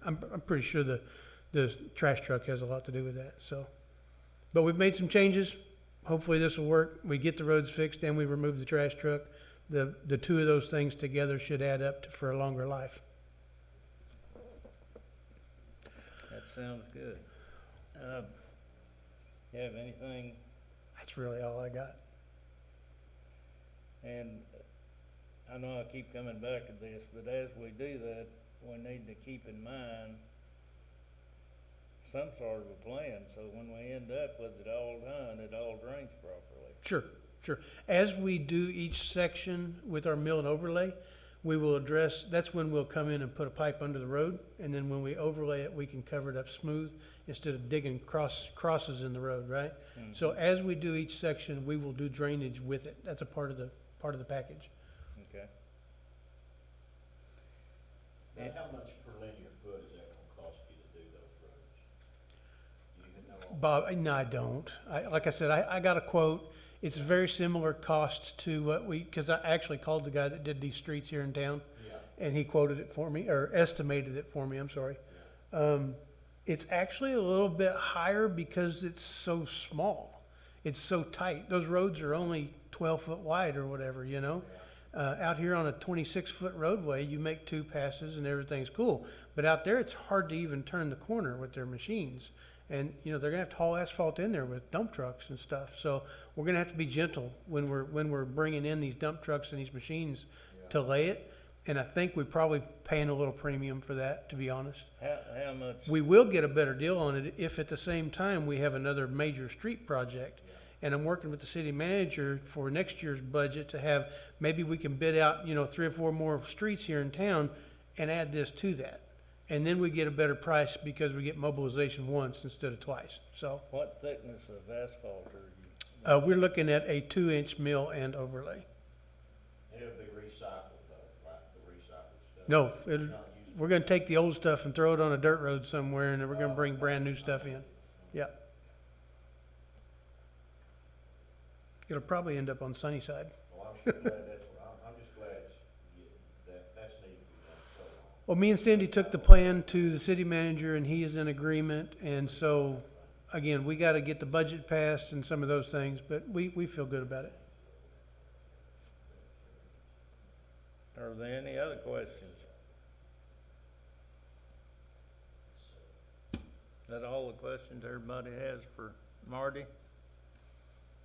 I'm pretty sure the trash truck has a lot to do with that, so. But we've made some changes. Hopefully this will work. We get the roads fixed and we remove the trash truck. The two of those things together should add up for a longer life. That sounds good. You have anything? That's really all I got. And I know I keep coming back to this, but as we do that, we need to keep in mind some sort of a plan, so when we end up with it all done, it all drains properly. Sure. As we do each section with our mill and overlay, we will address, that's when we'll come in and put a pipe under the road, and then when we overlay it, we can cover it up smooth instead of digging crosses in the road, right? Mm-hmm. So as we do each section, we will do drainage with it. That's a part of the package. Okay. Now, how much per linear foot is that gonna cost you to do those roads? Do you know? Bob, no, I don't. Like I said, I got a quote. It's a very similar cost to what because I actually called the guy that did these streets here in town, Yeah. and he quoted it for me, or estimated it for me, I'm sorry. It's actually a little bit higher because it's so small. It's so tight. Those roads are only 12 foot wide or whatever, you know? Out here on a 26-foot roadway, you make 2 passes and everything's cool. But out there, it's hard to even turn the corner with their machines. And, you know, they're gonna have to haul asphalt in there with dump trucks and stuff. So we're gonna have to be gentle when we're bringing in these dump trucks and these machines to lay it. And I think we're probably paying a little premium for that, to be honest. How much? We will get a better deal on it if at the same time we have another major street project. And I'm working with the city manager for next year's budget to have, maybe we can bid out, 3 or 4 more streets here in town and add this to that. And then we get a better price because we get mobilization once instead of twice. So What thickness of asphalt are you? we're looking at a 2-inch mill and overlay. It'll be recycled though, right, the recycled stuff? No, It's not used- we're gonna take the old stuff and throw it on a dirt road somewhere, and then we're gonna bring brand new stuff in. Yeah. It'll probably end up on Sunnyside. Well, I'm sure glad I'm just glad that's needed to be done so long. Well, me and Cindy took the plan to the city manager, and he is in agreement, and so, again, we gotta get the budget passed and some of those things, but we feel good about it. Are there any other questions? Is that all the questions everybody has for Marty?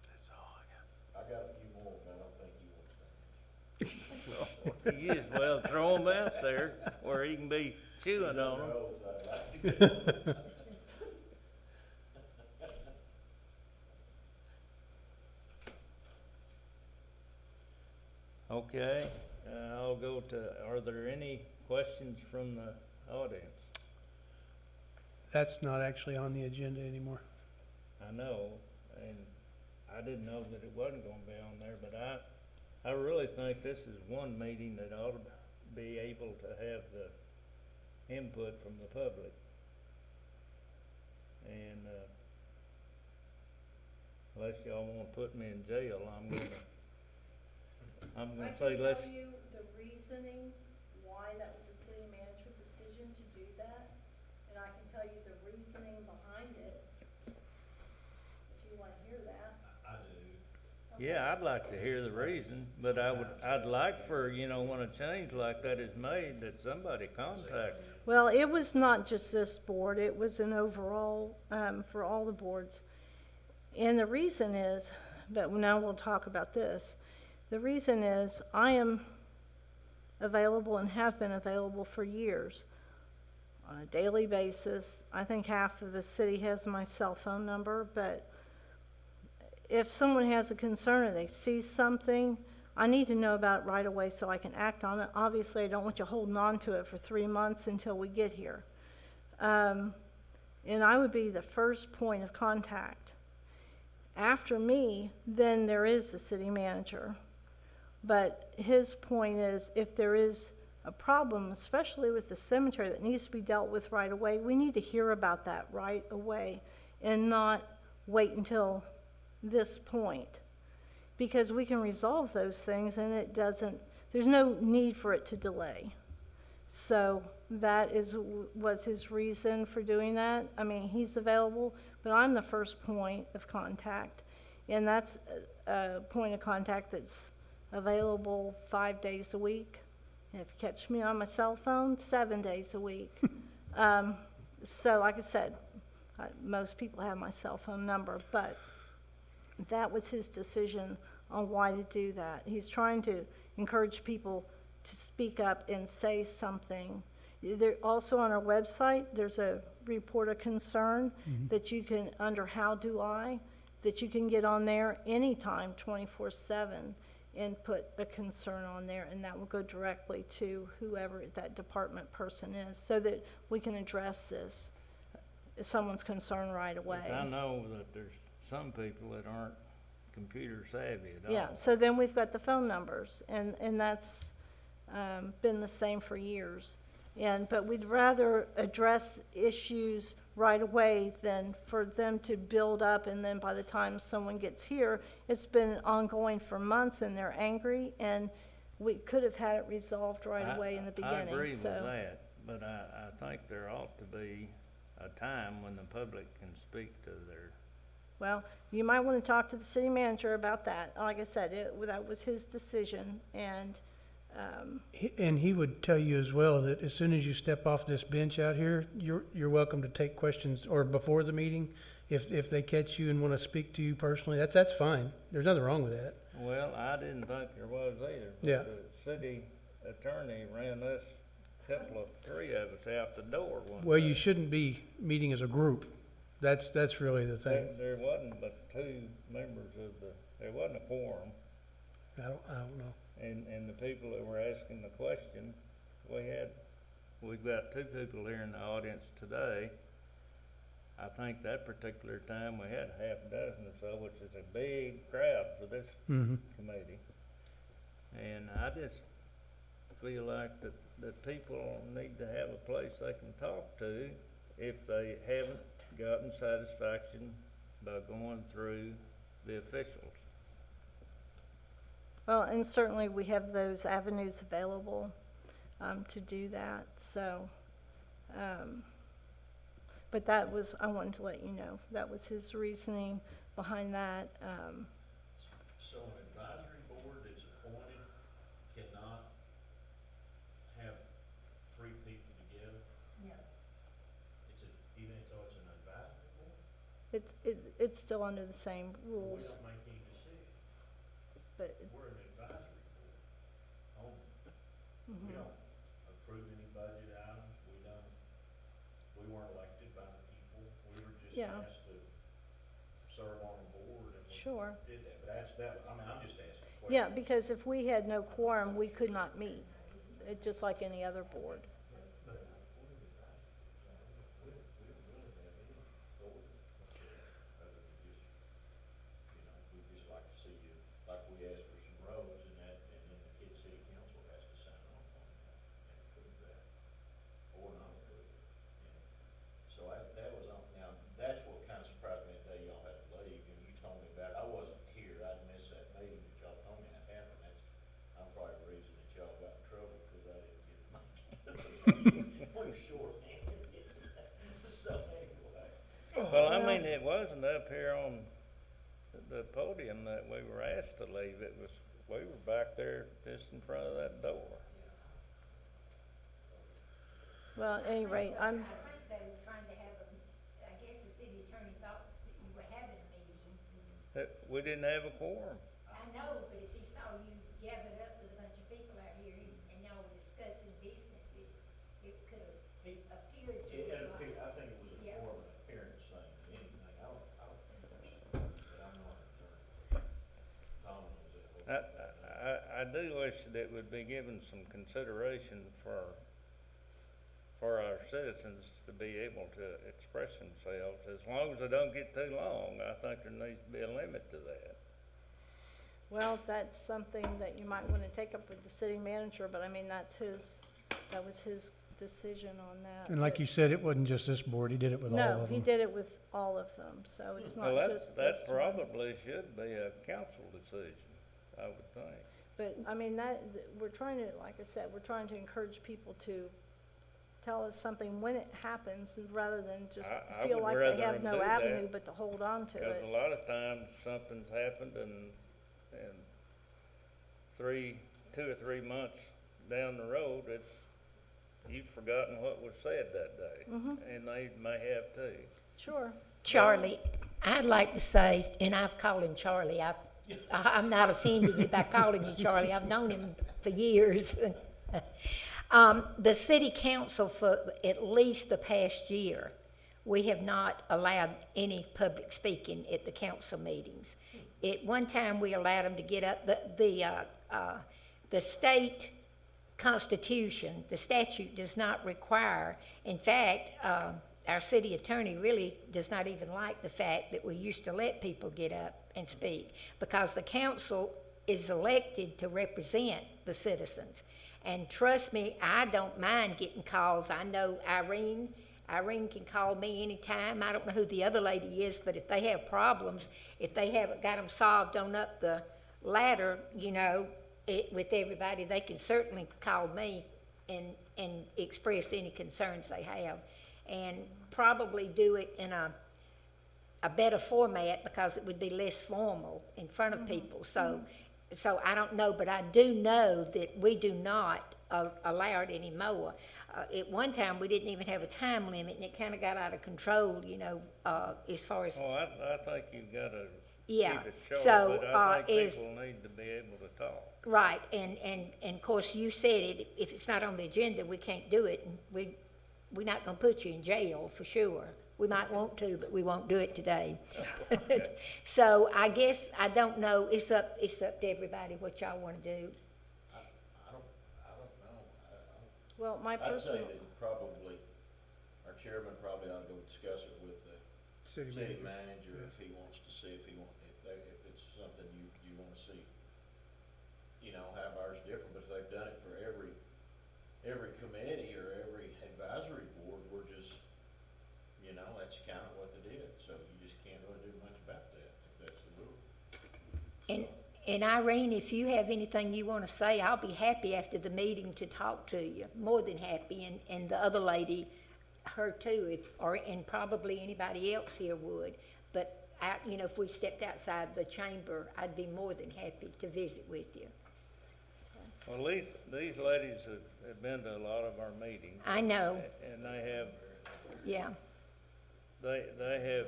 That's all I I got a few more, but I don't think you want to say. Well, you as well throw them out there where he can be chewing on them. Okay, I'll go to, are there any questions from the audience? That's not actually on the agenda anymore. I know, and I didn't know that it wasn't gonna be on there, but I really think this is one meeting that ought to be able to have the input from the public. And, unless y'all wanna put me in jail, I'm gonna say let's. I can tell you the reasoning why that was a city manager decision to do that, and I can tell you the reasoning behind it, if you wanna hear that. I do. Yeah, I'd like to hear the reason, but I'd like for, when a change like that is made, that somebody contact. Well, it was not just this board, it was an overall, for all the boards. And the reason is, but now we'll talk about this. The reason is I am available and have been available for years on a daily basis. I think half of the city has my cell phone number, but if someone has a concern or they see something, I need to know about it right away so I can act on it. Obviously, I don't want you holding on to it for 3 months until we get here. And I would be the first point of contact. After me, then there is the city manager. But his point is, if there is a problem, especially with the cemetery that needs to be dealt with right away, we need to hear about that right away and not wait until this point. Because we can resolve those things and there's no need for it to delay. So that was his reason for doing that. I mean, he's available, but I'm the first point of contact. And that's a point of contact that's available 5 days a week. And if you catch me on my cell phone, 7 days a week. So like I said, most people have my cell phone number, but that was his decision on why to do that. He's trying to encourage people to speak up and say something. There, also on our website, there's a report of concern that you can, under How Do I, that you can get on there anytime, 24/7, and put a concern on there, and that will go directly to whoever that department person is, so that we can address this, someone's concern right away. I know that there's some people that aren't computer savvy at all. Yeah, so then we've got the phone numbers, and that's been the same for years. But we'd rather address issues right away than for them to build up, and then by the time someone gets here, it's been ongoing for months, and they're angry, and we could have had it resolved right away in the beginning, I agree with so. that, but I think there ought to be a time when the public can speak to their, Well, you might want to talk to the city manager about that. Like I said, that was his decision, and, And he would tell you as well that as soon as you step off this bench out here, you're welcome to take questions, or before the meeting, if they catch you and want to speak to you personally, that's fine. There's nothing wrong with that. well, I didn't think there was either. But Yeah. the city attorney ran us, three of us out the door one Well, day. you shouldn't be meeting as a group. That's really the thing. There wasn't but two members of there wasn't a quorum, I don't know. and the people that were asking the question, we've got two people here in the audience today. I think that particular time we had half a dozen or so, which is a big crowd for this committee. And I just feel like that people need to have a place they can talk to if they haven't gotten satisfaction by going through the officials. well, and certainly we have those avenues available to do that, so. But that was, I wanted to let you know, that was his reasoning behind that. So an advisory board that's appointed cannot have three people together? No. Even though it's an advisory board? It's still under the same We rules, don't make any decisions. but, We're an advisory board only. We don't approve any budget items. We weren't elected by the people. We were just Yeah. asked to serve on a board, and we Sure. did that. But I'm just asking a question. yeah, because if we had no quorum, we could not meet, just like any other board. We'd just like to see you, like we asked for some roads and then the kid city council has to sign off on that and approve that, or not approve it. So that was on, now, that's what kind of surprised me that day y'all had to leave, and you told me about it. I wasn't here, I'd missed that meeting, but y'all told me that happened. I'm probably the reason that y'all got in trouble, because I didn't get my, we were short-handed. So anyway. Well, I mean, it wasn't up here on the podium that we were asked to leave. We were back there just in front of that door. Well, at any rate, I think they were trying to have I guess the city attorney thought that you were having a meeting. That we didn't have a quorum. I know, but if he saw you gathered up with a bunch of people out here and y'all were discussing business, it could have appeared to It him appeared, like. I think it was Yeah. more of an appearance thing than anything. I don't think that's, but I'm not an attorney. Tom knows that. I do wish that it would be given some consideration for our citizens to be able to express themselves. As long as they don't get too long, I think there needs to be a limit to that. well, that's something that you might want to take up with the city manager, but I mean, that was his decision on that. And like you said, it wasn't just this board. He did it with all No, of he them. did it with all of them, so it's not Well, just that this one. probably should be a council decision, I would think. But, I mean, we're trying to, like I said, we're trying to encourage people to tell us something when it happens, rather than just I feel would like rather they have them no do that, avenue but to hold on to Because it. a lot of times, something's happened and 2 or 3 months down the road, you've forgotten what was said that day. And they may have too. Sure. Charlie, I'd like to say, and I've called him Charlie, I'm not offending you by calling you Charlie, I've known him for years. The city council for at least the past year, we have not allowed any public speaking at the council meetings. At one time, we allowed them to get up, the state constitution, the statute does not require, in fact, our city attorney really does not even like the fact that we used to let people get up and speak, because the council is elected to represent the citizens. And trust me, I don't mind getting calls. I know Irene can call me anytime. I don't know who the other lady is, but if they have problems, if they haven't got them solved on up the ladder, with everybody, they can certainly call me and express any concerns they have. And probably do it in a better format, because it would be less formal in front of people. So I don't know, but I do know that we do not allow it anymore. At one time, we didn't even have a time limit, and it kind of got out of control, as far as, Well, I think you've got to yeah. keep it short, So, but I think is, people need to be able to talk. right, and of course, you said it, if it's not on the agenda, we can't do it, and we're not gonna put you in jail, for sure. We might want to, but we won't do it today. So I guess, I don't know, it's up to everybody what y'all wanna do. I don't know. Well, my I'd say personal, that probably, our chairman probably ought to go discuss it with the City city manager. manager if he wants to see, if it's something you wanna see. Have ours different, but if they've done it for every committee or every advisory board, we're just, that's kind of what they did. So you just can't really do much about that, if that's the rule. And Irene, if you have anything you wanna say, I'll be happy after the meeting to talk to you, more than happy, and the other lady, her too, and probably anybody else here would. But if we stepped outside the chamber, I'd be more than happy to visit with you. Well, these ladies have been to a lot of our meetings. I know, And they have, yeah. they have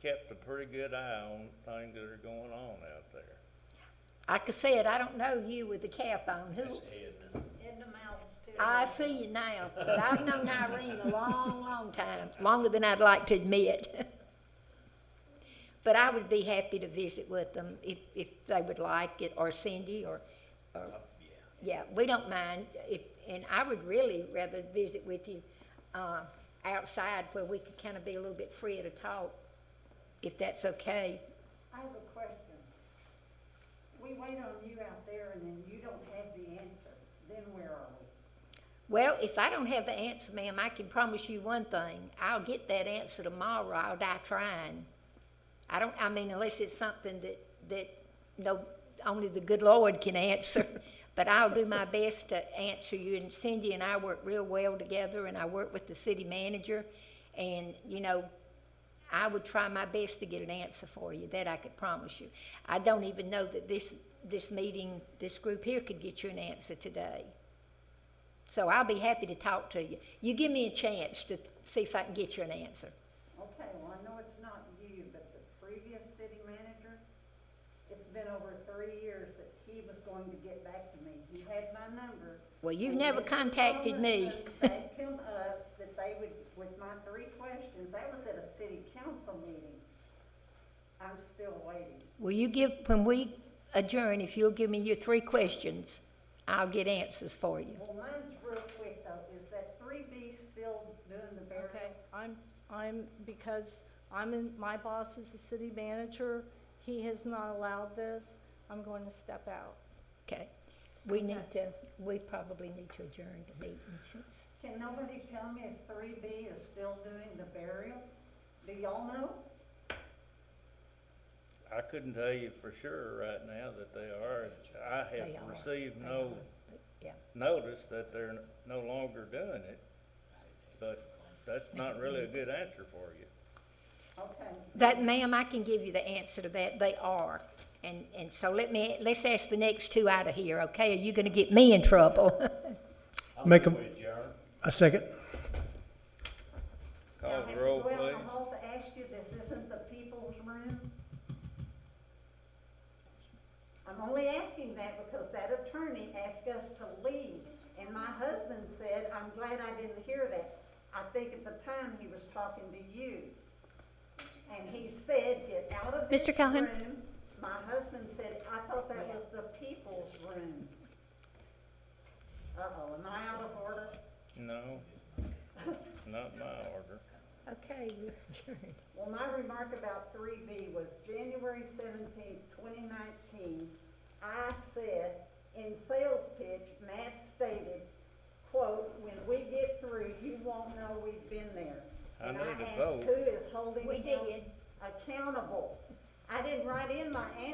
kept a pretty good eye on things that are going on out there. Like I said, I don't know you with the cap on. Who? That's Edna. In the mouths too. I see you now, but I've known Irene a long, long time, longer than I'd like to admit. But I would be happy to visit with them if they would like it, or Cindy, or yeah, we don't mind. And I would really rather visit with you outside, where we could kind of be a little bit freer to talk, if that's okay. I have a question. We wait on you out there and then you don't have the answer. Then where are we? Well, if I don't have the answer, ma'am, I can promise you one thing. I'll get that answer tomorrow. I'll die trying. Unless it's something that only the good Lord can answer. But I'll do my best to answer you. And Cindy and I work real well together, and I work with the city manager. And, I would try my best to get an answer for you. That I could promise you. I don't even know that this meeting, this group here could get you an answer today. So I'll be happy to talk to you. You give me a chance to see if I can get you an answer. Okay, well, I know it's not you, but the previous city manager, it's been over 3 years that he was going to get back to me. He had my number. Well, you've and never Mr. contacted me. Robinson backed him up that they would, with my 3 questions, that was at a city council meeting. I'm still waiting. When we adjourn, if you'll give me your 3 questions, I'll get answers for you. Well, mine's real quick though. Is that 3B still doing the burial? okay, because my boss is the city manager, he has not allowed this, I'm going to step out. Okay. We probably need to adjourn the meeting. Can nobody tell me if 3B is still doing the burial? Do y'all know? I couldn't tell you for sure right now that they are. I They have are. received They no are. Yeah. notice that they're no longer doing it, but that's not really a good answer for you. Okay. That, ma'am, I can give you the answer to that. They are. And so let's ask the next two out of here, okay? Are you gonna get me in trouble? Make a, We adjourn. a second. Call Now, the roll, have to go out in please. the hall to ask you, this isn't the people's room? I'm only asking that because that attorney asked us to leave, and my husband said, I'm glad I didn't hear that. I think at the time he was talking to you. And he said, get out of this Mr. Calhoun? room. My husband said, I thought that was the people's room. Uh-oh, am I out of order? No, not my order. Okay, we're adjourned. Well, my remark about 3B was January 17th, 2019. I said, in sales pitch, Matt stated, quote, "When we get through, you won't know we've been there." I And need I to asked, vote. who is holding We him did. accountable? I didn't write in my answer.